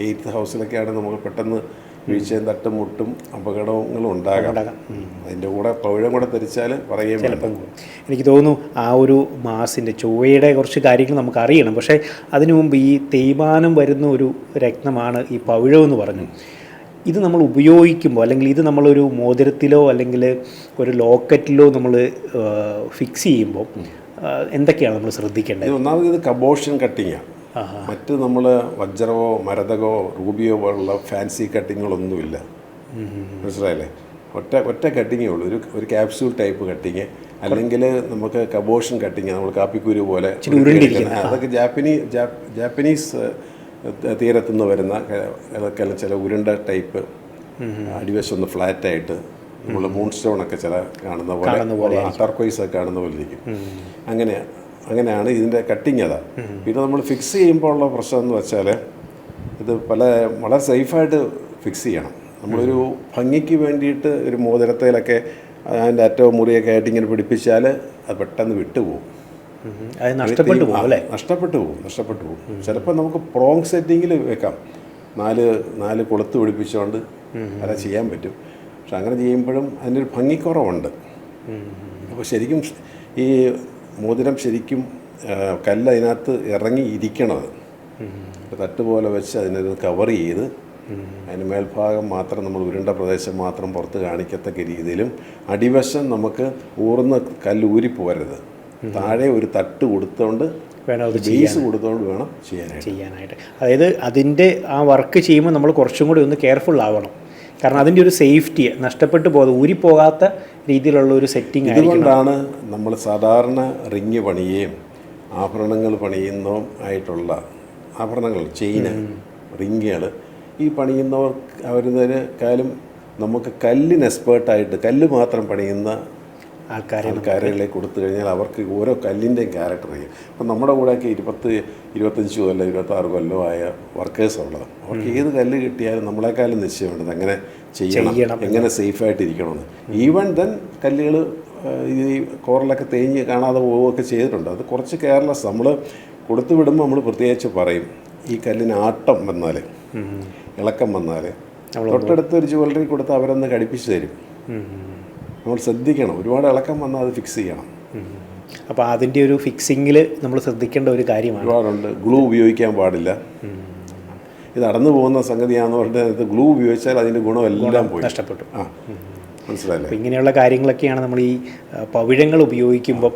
Speaker 2: 8th ഹൗസിലൊക്കെയാണ് നമുക്ക് പെട്ടെന്ന് വീഴ്ചയും തട്ടും മുട്ടും അപകടങ്ങളും ഉണ്ടാകാം. അതിൻ്റെ കൂടെ പൗഴം കൂടെ ധരിച്ചാൽ പറയുകയും ചിലപ്പം.
Speaker 1: എനിക്ക് തോന്നുന്നു ആ ഒരു മാസിൻ്റെ ചൊവ്വയുടെ കുറച്ച് കാര്യങ്ങൾ നമുക്ക് അറിയണം. പക്ഷേ അതിനു മുമ്പ് ഈ തേയ്മാനം വരുന്ന ഒരു രത്നമാണ് ഈ പൗഴം എന്ന് പറഞ്ഞു. ഇത് നമ്മൾ ഉപയോഗിക്കുമ്പോൾ, അല്ലെങ്കിൽ ഇത് നമ്മളൊരു മോതിരത്തിലോ അല്ലെങ്കിൽ ഒരു ലോക്കറ്റിലോ നമ്മൾ ഫിക്സ് ചെയ്യുമ്പോൾ എന്തൊക്കെയാണ് നമ്മൾ ശ്രദ്ധിക്കേണ്ടത്?
Speaker 2: ഒന്നാമത് ഇത് കബോഷൻ കട്ടിങ്ങാണ്. മറ്റ് നമ്മൾ വജ്രമോ മരതകോ റൂബിയോ പോലുള്ള ഫാൻസി കട്ടിങ്ങുകളൊന്നുമില്ല. മനസ്സിലായില്ലേ? ഒറ്റ കട്ടിങ്ങേ ഉള്ളൂ, ഒരു ക്യാപ്സ്യൂൾ ടൈപ്പ് കട്ടിങ്, അല്ലെങ്കിൽ നമുക്ക് കബോഷൻ കട്ടിങ്, നമ്മൾ കാപ്പിക്കുരു പോലെ അതൊക്കെ ജാപ്പനീസ് തീരത്തുനിന്ന് വരുന്ന അതൊക്കെ ചില ഉരുണ്ട ടൈപ്പ്, അടിവശം ഒന്ന് ഫ്ലാറ്റായിട്ട് നമ്മൾ മൂൺ സ്റ്റോണൊക്കെ ചില കാണുന്ന പോലെ ടർക്കോയ്സൊക്കെ കാണുന്ന പോലെ ഇരിക്കും. അങ്ങനെയാണ് ഇതിൻ്റെ കട്ടിങ്. അതാണ്. പിന്നെ നമ്മൾ ഫിക്സ് ചെയ്യുമ്പോൾ ഉള്ള പ്രശ്നം എന്ന് വെച്ചാൽ ഇത് വളരെ സേഫായിട്ട് ഫിക്സ് ചെയ്യണം. നമ്മളൊരു ഭംഗിക്ക് വേണ്ടിയിട്ട് ഒരു മോതിരത്തേലൊക്കെ അതിൻ്റെ അറ്റവും മുറിയൊക്കെ ആയിട്ട് ഇങ്ങനെ പിടിപ്പിച്ചാൽ അത് പെട്ടെന്ന് വിട്ടുപോകും, നഷ്ടപ്പെട്ടു പോകും. ചിലപ്പോൾ നമുക്ക് പ്രോങ് സെറ്റിങ്ങിൽ വെക്കാം, 4 കൊളുത്ത് പിടിപ്പിച്ചുകൊണ്ട് അത് ചെയ്യാൻ പറ്റും. പക്ഷെ അങ്ങനെ ചെയ്യുമ്പോഴും അതിൻ്റെ ഒരു ഭംഗിക്കുറവുണ്ട്. അപ്പോൾ ശരിക്കും ഈ മോതിരം ശരിക്കും കല്ല് അതിനകത്ത് ഇറങ്ങി ഇരിക്കണത്, തട്ടുപോലെ വെച്ച് അതിനൊരു കവർ ചെയ്ത് അതിന് മേൽഭാഗം മാത്രം നമ്മൾ ഉരുണ്ട പ്രദേശം മാത്രം പുറത്ത് കാണിക്കത്തക്ക രീതിയിലും അടിവശം നമുക്ക് ഊർന്ന് കല്ല് ഊരിപ്പോരരുത്. താഴെ ഒരു തട്ട് കൊടുത്തുകൊണ്ട് ബേസ് കൊടുത്തുകൊണ്ട് വേണം ചെയ്യാനായിട്ട്.
Speaker 1: അതായത് അതിൻ്റെ ആ വർക്ക് ചെയ്യുമ്പോൾ നമ്മൾ കുറച്ചും കൂടി ഒന്ന് കെയർഫുൾ ആവണം. കാരണം അതിൻ്റെ ഒരു സേഫ്റ്റി നഷ്ടപ്പെട്ടു പോകാതെ ഊരിപ്പോകാത്ത രീതിയിലുള്ള ഒരു സെറ്റിംഗ്
Speaker 2: അതുകൊണ്ടാണ് നമ്മൾ സാധാരണ റിങ് പണിയുകയും ആഭരണങ്ങൾ പണിയുന്നതും ആയിട്ടുള്ള ആഭരണങ്ങൾ, ചെയിന്, റിങ്ങുകൾ ഈ പണിയുന്നവർക്ക് അവരുന്നതിനേക്കാളും നമുക്ക് കല്ലിന് എക്സ്പേർട്ടായിട്ട് കല്ല് മാത്രം പണിയുന്ന ആൾക്കാരെ കൊടുത്തു കഴിഞ്ഞാൽ അവർക്ക് ഓരോ കല്ലിൻ്റെയും ക്യാരക്ടർ ചെയ്യും. അപ്പം നമ്മുടെ കൂടെയൊക്കെ 25 കൊല്ലം 26 കൊല്ലമായ വർക്കേഴ്സ് ഉള്ളത്, അവർക്ക് ഏത് കല്ല് കിട്ടിയാലും നമ്മളെക്കാളും നിശ്ചയമുണ്ട് എങ്ങനെ ചെയ്യണം, എങ്ങനെ സേഫായിട്ട് ഇരിക്കണമെന്ന്. ഈവൻ ദെൻ കല്ലുകൾ ഈ കോറിലൊക്കെ തേഞ്ഞ് കാണാതെ പോവുകയൊക്കെ ചെയ്തിട്ടുണ്ട്. അത് കുറച്ച് കെയർലെസ്. നമ്മൾ കൊടുത്തു വിടുമ്പോൾ നമ്മൾ പ്രത്യേകിച്ച് പറയും, ഈ കല്ലിന് ആട്ടം വന്നാൽ, ഇളക്കം വന്നാൽ തൊട്ടടുത്തൊരു ജ്വല്ലറി കൊടുത്ത് അവരൊന്ന് ഘടിപ്പിച്ച് തരും. നമ്മൾ ശ്രദ്ധിക്കണം, ഒരുപാട് ഇളക്കം വന്നാൽ അത് ഫിക്സ് ചെയ്യണം.
Speaker 1: അപ്പോൾ അതിൻ്റെ ഒരു ഫിക്സിങ്ങിൽ നമ്മൾ ശ്രദ്ധിക്കേണ്ട ഒരു കാര്യമാണ്.
Speaker 2: ഒരുപാടുണ്ട്. ഗ്ലൂ ഉപയോഗിക്കാൻ പാടില്ല. ഇത് അടന്നു പോകുന്ന സംഗതിയാണെന്ന് പറഞ്ഞിട്ട് ഗ്ലൂ ഉപയോഗിച്ചാൽ അതിൻ്റെ ഗുണമെല്ലാം പോയി
Speaker 1: നഷ്ടപ്പെട്ടു.
Speaker 2: മനസ്സിലായില്ലേ?
Speaker 1: അപ്പോൾ ഇങ്ങനെയുള്ള കാര്യങ്ങളൊക്കെയാണ് നമ്മൾ ഈ പവിഴങ്ങൾ ഉപയോഗിക്കുമ്പം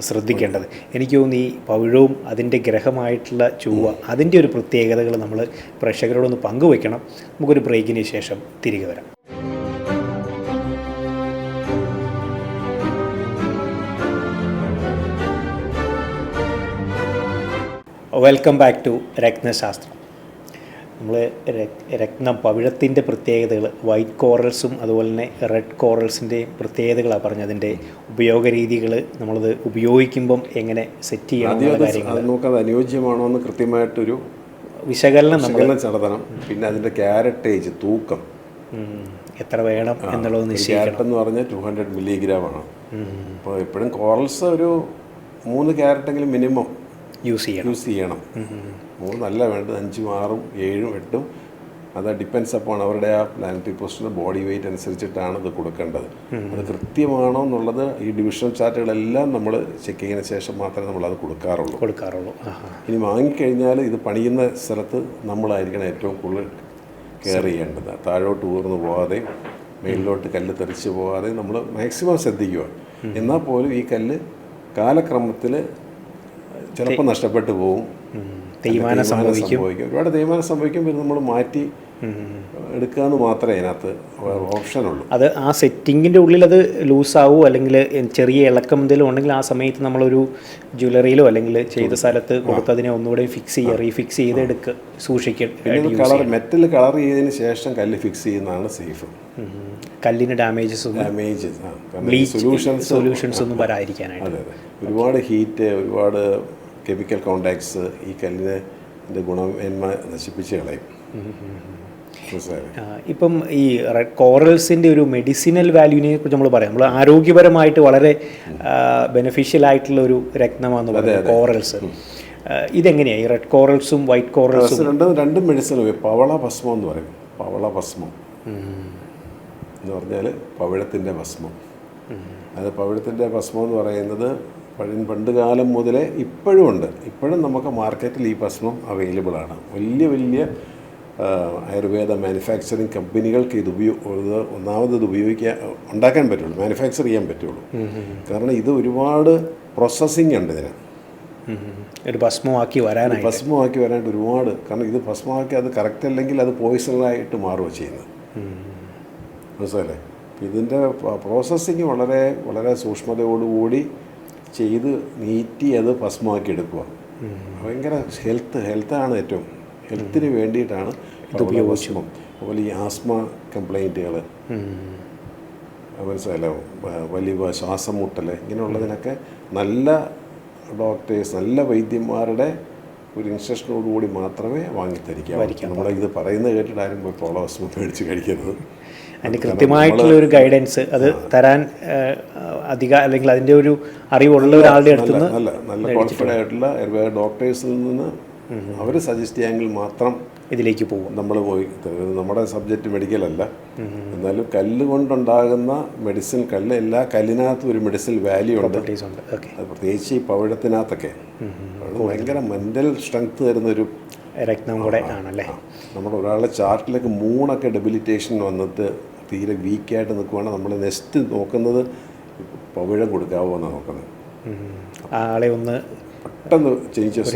Speaker 1: ശ്രദ്ധിക്കേണ്ടത്. എനിക്ക് തോന്നുന്നു ഈ പവിഴവും അതിൻ്റെ ഗ്രഹമായിട്ടുള്ള ചൊവ്വ അതിൻ്റെ ഒരു പ്രത്യേകതകൾ നമ്മൾ പ്രേക്ഷകരോടൊന്ന് പങ്കുവയ്ക്കണം. നമുക്കൊരു ബ്രേക്കിന് ശേഷം തിരികെ വരാം. Welcome back to Ratnashastram. നമ്മൾ രത്നം പവിഴത്തിൻ്റെ പ്രത്യേകതകൾ, വൈറ്റ് കോറൽസും അതുപോലെ തന്നെ റെഡ് കോറൽസിൻ്റെയും പ്രത്യേകതകളാണ് പറഞ്ഞത്. അതിൻ്റെ ഉപയോഗ രീതികൾ, നമ്മളത് ഉപയോഗിക്കുമ്പം എങ്ങനെ സെറ്റ് ചെയ്യണം, കാര്യങ്ങൾ
Speaker 2: നമുക്കത് അനുയോജ്യമാണോ എന്ന് കൃത്യമായിട്ടൊരു
Speaker 1: വിശകലനം
Speaker 2: നടത്തണം. പിന്നെ അതിൻ്റെ ക്യാരറ്റേജ്, തൂക്കം
Speaker 1: എത്ര വേണം എന്നുള്ളത് നിശ്ചയിക്കണം.
Speaker 2: എന്ന് പറഞ്ഞാൽ 200 മില്ലിഗ്രാമാണ്. അപ്പോൾ എപ്പോഴും കോറൽസ് ഒരു 3 ക്യാരറ്റെങ്കിലും മിനിമം യൂസ് ചെയ്യണം. 3 നല്ല വേണ്ടത്, 5, 6, 7, 8. അത് ഡിപ്പെൻസ് അപ്പോൾ അവരുടെ ആ പ്ലാനറ്ററി പൊസിഷൻ, ബോഡി വെയിറ്റ് അനുസരിച്ചിട്ടാണ് ഇത് കൊടുക്കേണ്ടത്. അത് കൃത്യമാണോ എന്നുള്ളത് ഈ ഡിവിഷണൽ ചാർട്ടുകളെല്ലാം നമ്മൾ ചെക്ക് ചെയ്തതിന് ശേഷം മാത്രമേ നമ്മളത് കൊടുക്കാറുള്ളൂ. ഇനി വാങ്ങിക്കഴിഞ്ഞാൽ ഇത് പണിയുന്ന സ്ഥലത്ത് നമ്മളായിരിക്കണം ഏറ്റവും കൂടുതൽ കെയർ ചെയ്യേണ്ടത്. താഴോട്ട് ഊർന്നു പോകാതെ മേലിലോട്ട് കല്ല് തെറിച്ച് പോകാതെ നമ്മൾ മാക്സിമം ശ്രദ്ധിക്കുക. എന്നാൽ പോലും ഈ കല്ല് കാലക്രമത്തിൽ ചിലപ്പോൾ നഷ്ടപ്പെട്ടു പോകും, തേയ്മാനം സംഭവിക്കും. ഒരുപാട് തേയ്മാനം സംഭവിക്കും. പിന്നെ നമ്മൾ മാറ്റി എടുക്കുക എന്ന് മാത്രമേ അതിനകത്ത് ഓപ്ഷനുള്ളൂ.
Speaker 1: അത് ആ സെറ്റിങ്ങിൻ്റെ ഉള്ളിൽ അത് ലൂസാവോ അല്ലെങ്കിൽ ചെറിയ ഇളക്കം എന്തെങ്കിലും ഉണ്ടെങ്കിൽ ആ സമയത്ത് നമ്മളൊരു ജ്വല്ലറിയിലോ അല്ലെങ്കിൽ ചെയ്ത സ്ഥലത്ത് കൊടുത്തതിനെ ഒന്നുകൂടെ റീഫിക്സ് ചെയ്ത് സൂക്ഷിക്കുക.
Speaker 2: കളർ മെറ്റൽ കളർ ചെയ്തതിന് ശേഷം കല്ല് ഫിക്സ് ചെയ്യുന്നതാണ് സേഫ്.
Speaker 1: കല്ലിന് ഡാമേജ് സൊല്യൂഷൻസ് ഒന്നും വരാതിരിക്കാനായിട്ട്.
Speaker 2: അതെ, ഒരുപാട് ഹീറ്റ്, ഒരുപാട് കെമിക്കൽ കോണ്ടാക്ട്സ് ഈ കല്ലിനെ ഗുണമേന്മ നശിപ്പിച്ച് കളയും.
Speaker 1: ഇപ്പം ഈ റെഡ് കോറൽസിൻ്റെ ഒരു മെഡിസിനൽ വാല്യൂവിനെ കുറിച്ച് നമ്മൾ പറയാം. നമ്മൾ ആരോഗ്യപരമായിട്ട് വളരെ ബെനിഫിഷ്യൽ ആയിട്ടുള്ള ഒരു രത്നമാണെന്ന് പറയുന്നത് കോറൽസ്. ഇതെങ്ങനെയാണ് ഈ റെഡ് കോറൽസും വൈറ്റ് കോറൽസും?
Speaker 2: രണ്ടും മെഡിസിൻ. പവള ഭസ്മം എന്ന് പറയും. പവള ഭസ്മം എന്ന് പറഞ്ഞാൽ പവിഴത്തിൻ്റെ ഭസ്മം. അത് പവിഴത്തിൻ്റെ ഭസ്മം എന്ന് പറയുന്നത് പണ്ട് കാലം മുതലേ ഇപ്പോഴും ഉണ്ട്. ഇപ്പോഴും നമുക്ക് മാർക്കറ്റിൽ ഈ ഭസ്മം അവൈലബിൾ ആണ്. വലിയ ആയുർവേദ മാനുഫാക്ചറിങ് കമ്പനികൾക്ക് ഇത് ഒന്നാമത് ഉണ്ടാക്കാൻ പറ്റുള്ളൂ, മാനുഫാക്ചർ ചെയ്യാൻ പറ്റുള്ളൂ. കാരണം ഇത് ഒരുപാട് പ്രോസസ്സിങ് ഉണ്ട് ഇതിന്.
Speaker 1: ഒരു ഭസ്മമാക്കി
Speaker 2: വരാനായിട്ട് ഒരുപാട്. കാരണം ഇത് ഭസ്മമാക്കി അത് കറക്റ്റ് അല്ലെങ്കിൽ അത് പോയിസണായിട്ട് മാറുകയാണ് ചെയ്യുന്നത്. മനസ്സിലല്ലേ? ഇതിൻ്റെ പ്രോസസ്സിങ് വളരെ വളരെ സൂക്ഷ്മതയോടുകൂടി ചെയ്ത് നീറ്റി അത് ഭസ്മമാക്കി എടുക്കുക. ഭയങ്കര ഹെൽത്താണ് ഏറ്റവും ഹെൽത്തിന് വേണ്ടിയിട്ടാണ് ഭസ്മം. അതുപോലെ ഈ ആസ്മ കംപ്ലൈൻറ്റുകൾ, മനസ്സിലായല്ലോ, വലിയ ശ്വാസം മുട്ടൽ, ഇങ്ങനെയുള്ളതിനൊക്കെ നല്ല ഡോക്ടേഴ്സ്, നല്ല വൈദ്യന്മാരുടെ ഒരു ഇൻസ്ട്രക്ഷനോടുകൂടി മാത്രമേ വാങ്ങിത്തരിക്കാവൂ. നമ്മളിത് പറയുന്നത് കേട്ടിട്ട് ആരും പോയി പോളോസ്മ മേടിച്ച് കഴിക്കരുത്.
Speaker 1: അതിന് കൃത്യമായിട്ടുള്ള ഒരു ഗൈഡൻസ് അത് തരാൻ അല്ലെങ്കിൽ അതിൻ്റെ ഒരു അറിവുള്ള ഒരാളുടെ അടുത്ത്
Speaker 2: നല്ല ക്വാളിഫൈഡ് ആയിട്ടുള്ള ഡോക്ടേഴ്സിൽ നിന്ന് അവർ സജസ്റ്റ് ചെയ്യാമെങ്കിൽ മാത്രം
Speaker 1: ഇതിലേക്ക് പോകും.
Speaker 2: നമ്മൾ പോയി, നമ്മുടെ സബ്ജക്റ്റ് മെഡിക്കലല്ല, എന്നാലും കല്ല് കൊണ്ടുണ്ടാകുന്ന മെഡിസിൻ, എല്ലാ കല്ലിനകത്തും ഒരു മെഡിസിൻ വാല്യൂ ഉണ്ട്. അത് പ്രത്യേകിച്ച് ഈ പവിഴത്തിനകത്തൊക്കെ ഭയങ്കര മെൻ്റൽ സ്ട്രെങ്ത് തരുന്നൊരു
Speaker 1: രത്നം കൂടെ ആണല്ലേ.
Speaker 2: നമ്മുടെ ഒരാളുടെ ചാർട്ടിലേക്ക് 3 ഡെബിലിറ്റേഷൻ വന്നിട്ട് തീരെ വീക്കായിട്ട് നിൽക്കുവാണെങ്കിൽ നമ്മൾ നെക്സ്റ്റ് നോക്കുന്നത് പവിഴം കൊടുക്കാവോ എന്നാണ് നോക്കുന്നത്.
Speaker 1: ആളെ ഒന്ന്
Speaker 2: പെട്ടെന്ന് ചേഞ്ചസ്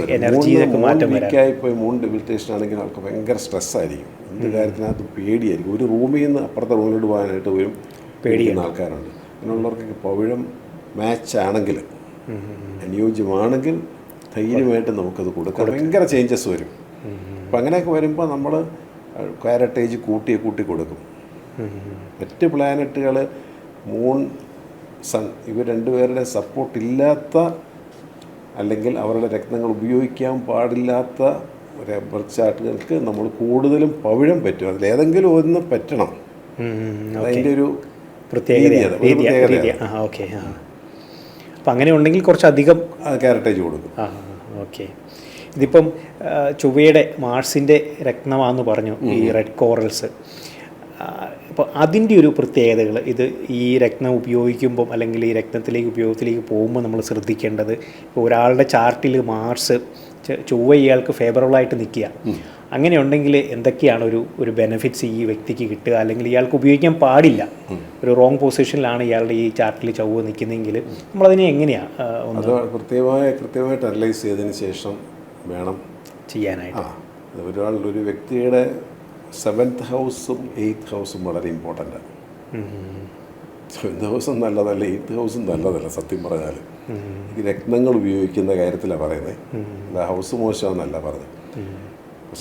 Speaker 2: വീക്കായി പോയി 3 ഡെബിലിറ്റേഷൻ ആണെങ്കിൽ ആൾക്ക് ഭയങ്കര സ്ട്രെസ്സായിരിക്കും. എന്ത് കാര്യത്തിനകത്ത് പേടിയായിരിക്കും. ഒരു റൂമിൽ നിന്ന് അപ്പുറത്തെ റൂമിലോട്ട് പോകാനായിട്ട് പോലും പേടിക്കുന്ന ആൾക്കാരുണ്ട്. അങ്ങനെയുള്ളവർക്ക് പവിഴം മാച്ച് ആണെങ്കിൽ, അനുയോജ്യമാണെങ്കിൽ ധൈര്യമായിട്ട് നമുക്കത് കൊടുക്കാം. ഭയങ്കര ചേഞ്ചസ് വരും. അപ്പം അങ്ങനെയൊക്കെ വരുമ്പോൾ നമ്മൾ കാരറ്റേജ് കൂട്ടി കൊടുക്കും. മറ്റ് പ്ലാനറ്റുകൾ, മൂൺ, സൺ, ഇവർ രണ്ടുപേരുടെ സപ്പോർട്ടില്ലാത്ത അല്ലെങ്കിൽ അവരുടെ രത്നങ്ങൾ ഉപയോഗിക്കാൻ പാടില്ലാത്ത ഒരു ബർത്ത് നമ്മൾ കൂടുതലും പവിഴം പറ്റും. അതിലേതെങ്കിലും ഒന്ന് പറ്റണം. അതിൻ്റെ ഒരു
Speaker 1: പ്രത്യേകത. ഓക്കെ. അപ്പം അങ്ങനെ ഉണ്ടെങ്കിൽ കുറച്ചധികം
Speaker 2: കാരറ്റേജ് കൊടുക്കും.
Speaker 1: ഓക്കെ. ഇതിപ്പം ചൊവ്വയുടെ മാർസിൻ്റെ രത്നമാണെന്ന് പറഞ്ഞു ഈ റെഡ് കോറൽസ്. അപ്പോൾ അതിൻ്റെ ഒരു പ്രത്യേകതകൾ, ഇത് ഈ രത്നം ഉപയോഗിക്കുമ്പം അല്ലെങ്കിൽ ഈ ഉപയോഗത്തിലേക്ക് പോകുമ്പോൾ നമ്മൾ ശ്രദ്ധിക്കേണ്ടത്, ഇപ്പോൾ ഒരാളുടെ ചാർട്ടിൽ മാർസ്, ചൊവ്വ ഇയാൾക്ക് ഫേവറബിളായിട്ട് നിൽക്കുക, അങ്ങനെയുണ്ടെങ്കിൽ എന്തൊക്കെയാണ് ഒരു ബെനിഫിറ്റ്സ് ഈ വ്യക്തിക്ക് കിട്ടുക? അല്ലെങ്കിൽ ഇയാൾക്ക് ഉപയോഗിക്കാൻ പാടില്ല, ഒരു റോങ് പൊസിഷനിലാണ് ഇയാളുടെ ഈ ചാർട്ടിൽ ചൊവ്വ നിൽക്കുന്നതെങ്കിൽ നമ്മളതിനെ എങ്ങനെയാണ്
Speaker 2: കൃത്യമായിട്ട് അനലൈസ് ചെയ്തതിന് ശേഷം വേണം
Speaker 1: ചെയ്യാനായിട്ട്.
Speaker 2: ഒരു വ്യക്തിയുടെ 7th ഹൗസും 8th ഹൗസും വളരെ ഇമ്പോർട്ടൻ്റ്. 7th ഹൗസും നല്ലതല്ല, 8th ഹൗസും നല്ലതല്ല. സത്യം പറഞ്ഞാൽ ഈ രത്നങ്ങൾ ഉപയോഗിക്കുന്ന കാര്യത്തിലാണ് പറയുന്നത്, അല്ല ഹൗസ് മോശമെന്നല്ല പറഞ്ഞത്.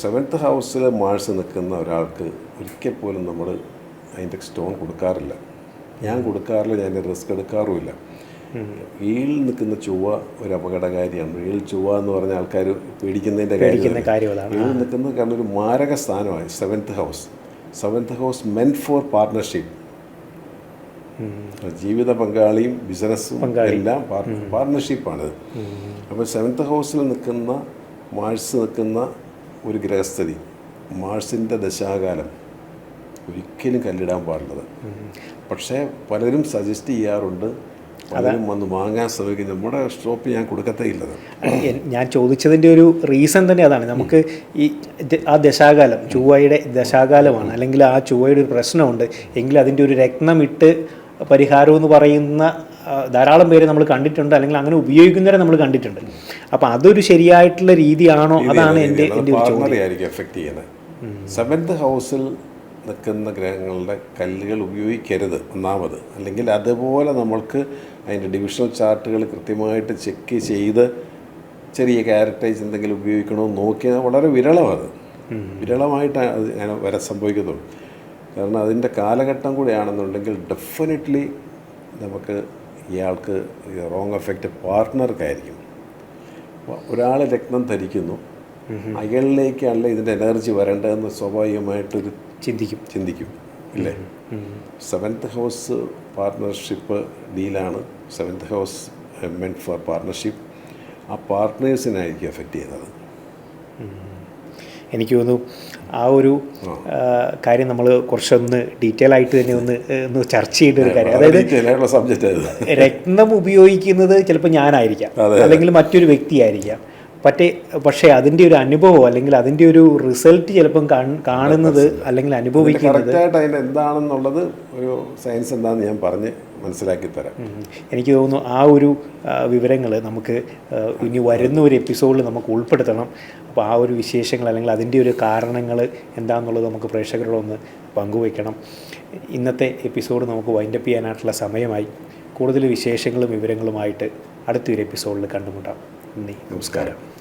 Speaker 2: 7th ഹൗസിൽ മാഴ്സ് നിൽക്കുന്ന ഒരാൾക്ക് ഒരിക്കൽ പോലും നമ്മൾ അതിൻ്റെ സ്റ്റോൺ കൊടുക്കാറില്ല. ഞാൻ കൊടുക്കാറില്ല, ഞാൻ റിസ്ക് എടുക്കാറുമില്ല. ഏഴിൽ നിൽക്കുന്ന ചൊവ്വ ഒരു അപകടകാരിയാണ്. ഏഴിൽ ചൊവ്വ എന്ന് പറഞ്ഞ ആൾക്കാർ പേടിക്കുന്നതിൻ്റെ കാര്യം. ഏഴിൽ നിൽക്കുന്നത് കാരണം ഒരു മാരക സ്ഥാനമായി 7th house. 7th house meant for partnership. ജീവിത പങ്കാളിയും ബിസിനസ്സും എല്ലാം പാർട്ട്ണർഷിപ്പാണിത്. അപ്പോൾ 7th ഹൗസിൽ നിൽക്കുന്ന മാഴ്സ് നിൽക്കുന്ന ഒരു ഗ്രഹസ്ഥിതി, മാഴ്സിൻ്റെ ദശാകാലം ഒരിക്കലും കല്ലിടാൻ പാടുള്ളത്. പക്ഷേ പലരും സജസ്റ്റ് ചെയ്യാറുണ്ട്, പലരും വന്ന് വാങ്ങാൻ ശ്രമിക്കും. നമ്മുടെ ഷോപ്പ് ഞാൻ കൊടുക്കത്തേ ഇല്ലത്.
Speaker 1: ഞാൻ ചോദിച്ചതിൻ്റെ ഒരു റീസൺ തന്നെ അതാണ്. നമുക്ക് ആ ദശാകാലം ചൊവ്വയുടെ ദശാകാലമാണ്, അല്ലെങ്കിൽ ആ ചൊവ്വയുടെ ഒരു പ്രശ്നമുണ്ട് എങ്കിൽ അതിൻ്റെ ഒരു രത്നമിട്ട് പരിഹാരം എന്ന് പറയുന്ന ധാരാളം പേര് നമ്മൾ കണ്ടിട്ടുണ്ട്, അല്ലെങ്കിൽ അങ്ങനെ ഉപയോഗിക്കുന്നവരെ നമ്മൾ കണ്ടിട്ടുണ്ട്. അപ്പം അതൊരു ശരിയായിട്ടുള്ള രീതിയാണോ? അതാണ് എൻ്റെ
Speaker 2: ആയിരിക്കും എഫക്റ്റ് ചെയ്യുന്നത്. 7th ഹൗസിൽ നിൽക്കുന്ന ഗ്രഹങ്ങളുടെ കല്ലുകൾ ഉപയോഗിക്കരുത് ഒന്നാമത്. അല്ലെങ്കിൽ അതുപോലെ നമ്മൾക്ക് അതിൻ്റെ ഡിവിഷണൽ ചാർട്ടുകൾ കൃത്യമായിട്ട് ചെക്ക് ചെയ്ത് ചെറിയ കാരറ്റേജ് എന്തെങ്കിലും ഉപയോഗിക്കണമെന്ന് നോക്കിയാൽ വളരെ വിരളമാണ്. വിരളമായിട്ടാണ് അത് അങ്ങനെ വരെ സംഭവിക്കത്തുള്ളൂ. കാരണം അതിൻ്റെ കാലഘട്ടം കൂടെയാണെന്നുണ്ടെങ്കിൽ ഡെഫിനറ്റ്ലി നമുക്ക് ഇയാൾക്ക് റോങ് എഫക്റ്റ് പാർട്ട്ണർക്കായിരിക്കും. ഒരാൾ രത്നം ധരിക്കുന്നു, അയാളിലേക്കാണല്ലോ ഇതിൻ്റെ എനർജി വരേണ്ടതെന്ന് സ്വാഭാവികമായിട്ടൊരു ചിന്തിക്കും ഇല്ലേ. 7th ഹൗസ് പാർട്ട്ണർഷിപ്പ് ഡീലാണ്. 7th house meant for partnership. ആ പാർട്ട്നേഴ്സിനായിരിക്കും എഫക്റ്റ് ചെയ്യുന്നത്.
Speaker 1: എനിക്ക് തോന്നുന്നു ആ ഒരു കാര്യം നമ്മൾ കുറച്ചൊന്ന് ഡീറ്റെയിൽ ആയിട്ട് തന്നെ ഒന്ന് ചർച്ച ചെയ്യേണ്ട ഒരു കാര്യം. അതായത്
Speaker 2: സബ്ജക്റ്റ്
Speaker 1: രത്നം ഉപയോഗിക്കുന്നത് ചിലപ്പോൾ ഞാനായിരിക്കാം, അല്ലെങ്കിൽ മറ്റൊരു വ്യക്തിയായിരിക്കാം. പക്ഷേ അതിൻ്റെ ഒരു അനുഭവം അല്ലെങ്കിൽ അതിൻ്റെ ഒരു റിസൾട്ട് ചിലപ്പം കാണുന്നത് അല്ലെങ്കിൽ അനുഭവിക്കുന്നത്
Speaker 2: അതിൻ്റെ എന്താണെന്നുള്ളത് ഒരു സയൻസ് എന്താണെന്ന് ഞാൻ പറഞ്ഞ് മനസ്സിലാക്കി തരാം.
Speaker 1: എനിക്ക് തോന്നുന്നു ആ ഒരു വിവരങ്ങൾ നമുക്ക് ഇനി വരുന്ന ഒരു എപ്പിസോഡിൽ നമുക്ക് ഉൾപ്പെടുത്തണം. അപ്പോൾ ആ ഒരു വിശേഷങ്ങൾ അല്ലെങ്കിൽ അതിൻ്റെ ഒരു കാരണങ്ങൾ എന്താണെന്നുള്ളത് നമുക്ക് പ്രേക്ഷകരോടൊന്ന് പങ്കുവയ്ക്കണം. ഇന്നത്തെ എപ്പിസോഡ് നമുക്ക് വൈൻഡപ്പ് ചെയ്യാനായിട്ടുള്ള സമയമായി. കൂടുതൽ വിശേഷങ്ങളും വിവരങ്ങളുമായിട്ട് അടുത്തൊരു എപ്പിസോഡിൽ കണ്ടുമുട്ടാം. നന്ദി, നമസ്കാരം.